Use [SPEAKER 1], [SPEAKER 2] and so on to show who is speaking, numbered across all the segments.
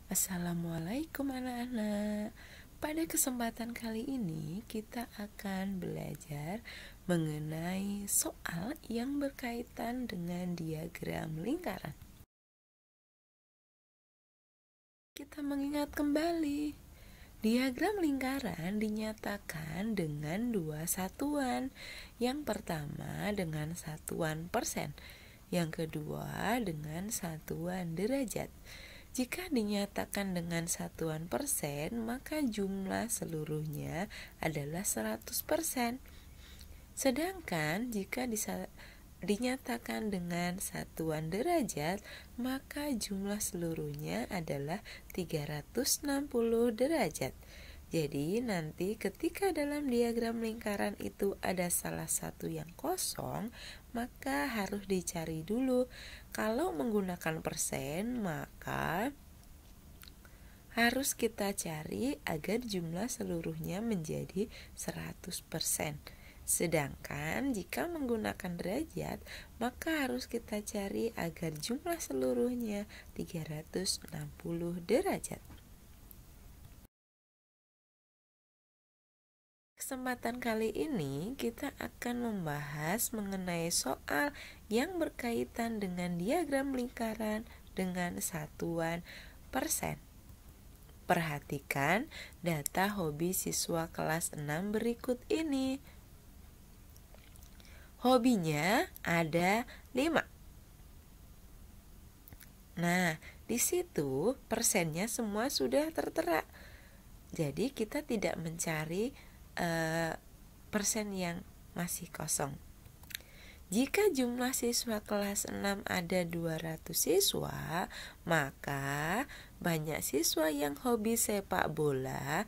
[SPEAKER 1] Assalamualaikum anak-anak. Pada kesempatan kali ini kita akan belajar mengenai soal yang berkaitan dengan diagram lingkaran. Kita mengingat kembali, diagram lingkaran dinyatakan dengan dua satuan. Yang pertama dengan satuan persen, yang kedua dengan satuan derajat. Jika dinyatakan dengan satuan persen, maka jumlah seluruhnya adalah 100%. Sedangkan jika dinyatakan dengan satuan derajat, maka jumlah seluruhnya adalah 360 derajat. Jadi nanti ketika dalam diagram lingkaran itu ada salah satu yang kosong, maka harus dicari dulu. Kalau menggunakan persen, maka harus kita cari agar jumlah seluruhnya menjadi 100%. Sedangkan jika menggunakan derajat, maka harus kita cari agar jumlah seluruhnya 360 derajat. Kesempatan kali ini kita akan membahas mengenai soal yang berkaitan dengan diagram lingkaran dengan satuan persen. Perhatikan data hobi siswa kelas 6 berikut ini. Hobinya ada 5. Nah, di situ persennya semua sudah tertera. Jadi kita tidak mencari persen yang masih kosong. Jika jumlah siswa kelas 6 ada 200 siswa, maka banyak siswa yang hobi sepak bola,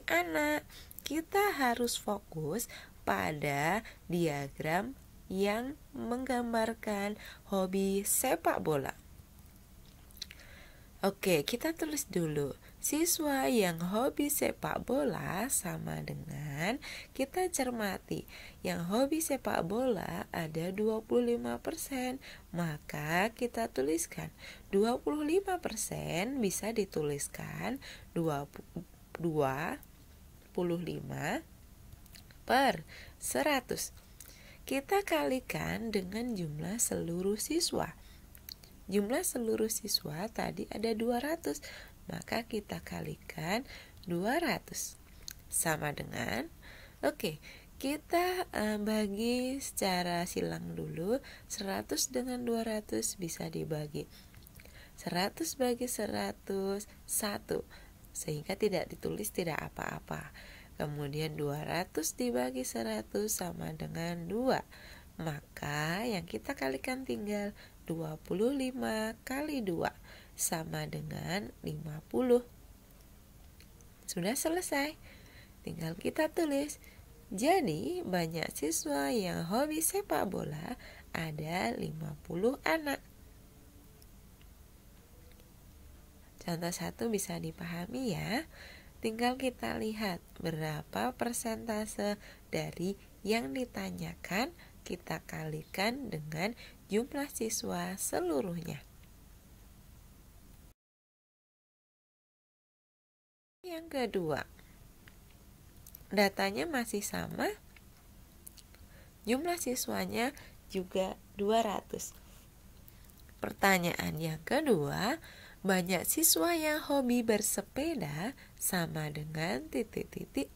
[SPEAKER 1] anak. Kita harus fokus pada diagram yang menggambarkan hobi sepak bola. Oke, kita tulis dulu. Siswa yang hobi sepak bola sama dengan, kita cermati, yang hobi sepak bola ada 25%, maka kita tuliskan 25% bisa dituliskan 25 per 100. Kita kalikan dengan jumlah seluruh siswa. Jumlah seluruh siswa tadi ada 200, maka kita kalikan 200 sama dengan, kita bagi secara silang dulu. 100 dengan 200 bisa dibagi. 100 bagi 100, 1, sehingga tidak ditulis tidak apa-apa. Kemudian 200 dibagi 100 sama dengan 2, maka yang kita kalikan tinggal 25 kali 2 sama dengan 50. Sudah selesai. Tinggal kita tulis. Jadi banyak siswa yang hobi sepak bola ada 50 anak. Contoh 1 bisa dipahami ya. Tinggal kita lihat berapa persentase dari yang ditanyakan, kita kalikan dengan jumlah siswa seluruhnya. Yang kedua, datanya masih sama, jumlah siswanya juga 200. Pertanyaan yang kedua, banyak siswa yang hobi bersepeda sama dengan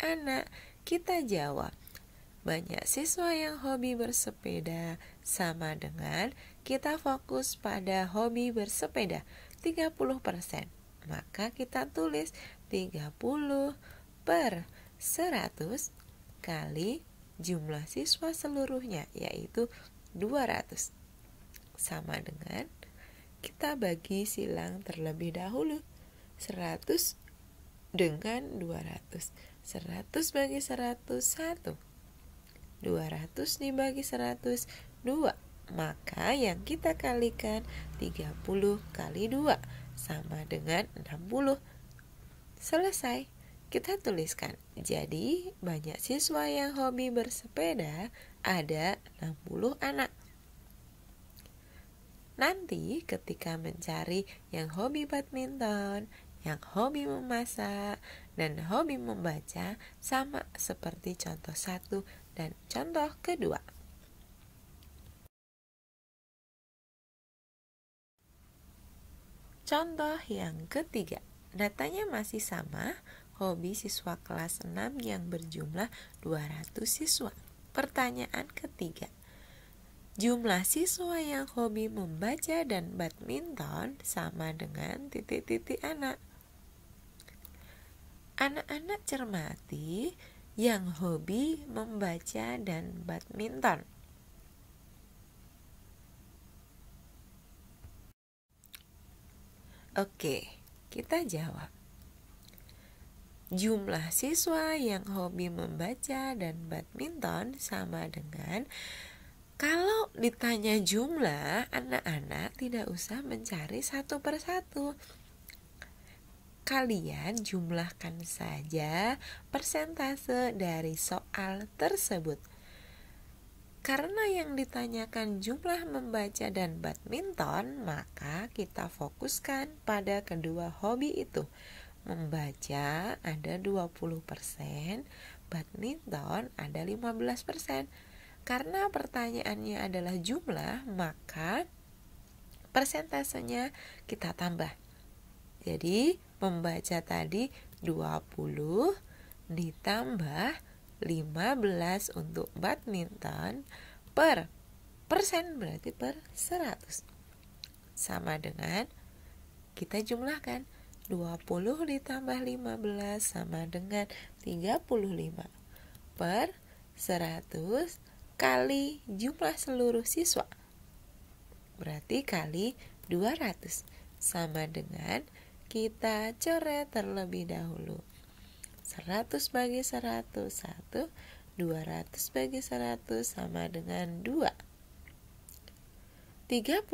[SPEAKER 1] anak. Kita jawab, banyak siswa yang hobi bersepeda sama dengan, kita fokus pada hobi bersepeda 30%. Maka kita tulis 30 per 100 kali jumlah siswa seluruhnya, yaitu 200. Sama dengan, kita bagi silang terlebih dahulu. 100 dengan 200. 100 bagi 100, 1. 200 dibagi 100, 2. Maka yang kita kalikan 30 kali 2 sama dengan 60. Selesai. Kita tuliskan. Jadi banyak siswa yang hobi bersepeda ada 60 anak. Nanti ketika mencari yang hobi badminton, yang hobi memasak, dan hobi membaca, sama seperti contoh 1 dan contoh kedua. Contoh yang ketiga, datanya masih sama, hobi siswa kelas 6 yang berjumlah 200 siswa. Pertanyaan ketiga, jumlah siswa yang hobi membaca dan badminton sama dengan titik-titik anak. Anak-anak cermati yang hobi membaca dan badminton. Oke, kita jawab. Jumlah siswa yang hobi membaca dan badminton sama dengan, kalau ditanya jumlah, anak-anak tidak usah mencari satu persatu. Kalian jumlahkan saja persentase dari soal tersebut. Karena yang ditanyakan jumlah membaca dan badminton, maka kita fokuskan pada kedua hobi itu. Membaca ada 20%, badminton ada 15%. Karena pertanyaannya adalah jumlah, maka persentasenya kita tambah. Jadi membaca tadi 20 ditambah 15 untuk badminton per persen, berarti per 100. Sama dengan kita jumlahkan 20 ditambah 15 sama dengan 35 per 100 kali jumlah seluruh siswa, berarti kali 200, sama dengan kita coret terlebih dahulu. 100 bagi 100 1, 200 bagi 100 sama dengan 2. 35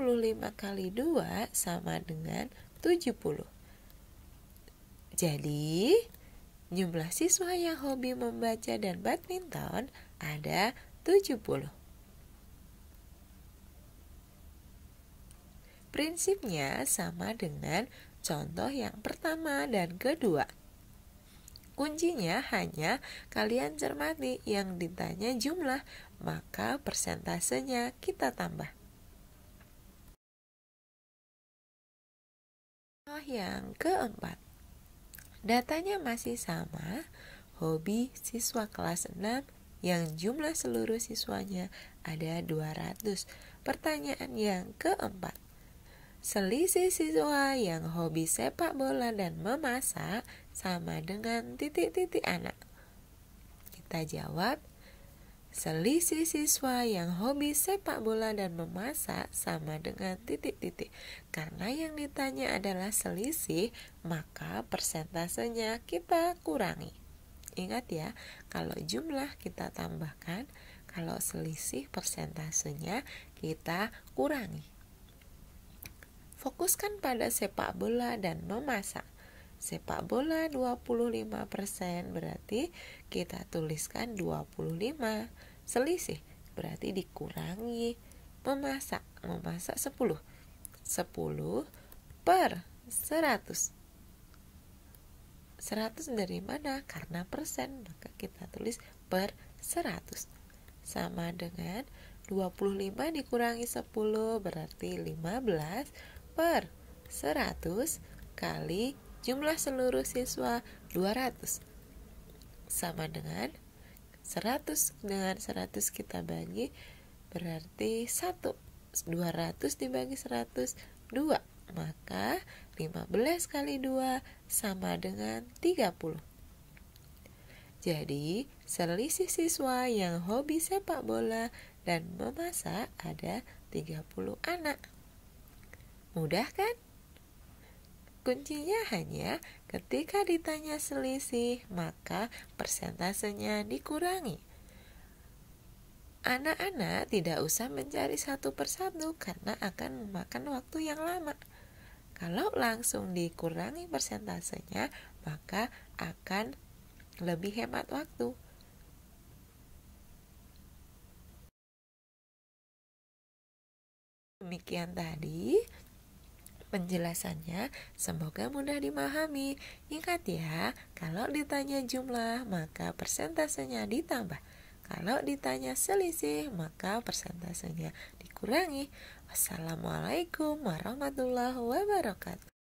[SPEAKER 1] kali 2 sama dengan 70. Jadi, jumlah siswa yang hobi membaca dan badminton ada 70. Prinsipnya sama dengan contoh yang pertama dan kedua. Kuncinya hanya kalian cermati, yang ditanya jumlah, maka persentasenya kita tambah. Contoh yang keempat, datanya masih sama, hobi siswa kelas 6 yang jumlah seluruh siswanya ada 200. Pertanyaan yang keempat, selisih siswa yang hobi sepak bola dan memasak sama dengan titik-titik anak. Kita jawab, selisih siswa yang hobi sepak bola dan memasak sama dengan titik-titik. Karena yang ditanya adalah selisih, maka persentasenya kita kurangi. Ingat ya, kalau jumlah kita tambahkan, kalau selisih persentasenya kita kurangi. Fokuskan pada sepak bola dan memasak. Sepak bola 25%, berarti kita tuliskan 25. Selisih berarti dikurangi memasak 10. 10 per 100. 100 dari mana? Karena persen, maka kita tulis per 100. Sama dengan 25 dikurangi 10 berarti 15 per 100 kali jumlah seluruh siswa 200. Sama dengan 100 dengan 100 kita bagi, berarti 1. 200 dibagi 100, 2. Maka 15 kali 2 sama dengan 30. Jadi, selisih siswa yang hobi sepak bola dan memasak ada 30 anak. Mudah kan? Kuncinya hanya ketika ditanya selisih, maka persentasenya dikurangi. Anak-anak tidak usah mencari satu persatu karena akan memakan waktu yang lama. Kalau langsung dikurangi persentasenya, maka akan lebih hemat waktu. Demikian tadi penjelasannya, semoga mudah dimahami. Ingat ya, kalau ditanya jumlah, maka persentasenya ditambah. Kalau ditanya selisih, maka persentasenya dikurangi. Wassalamualaikum warahmatullahi wabarakatuh.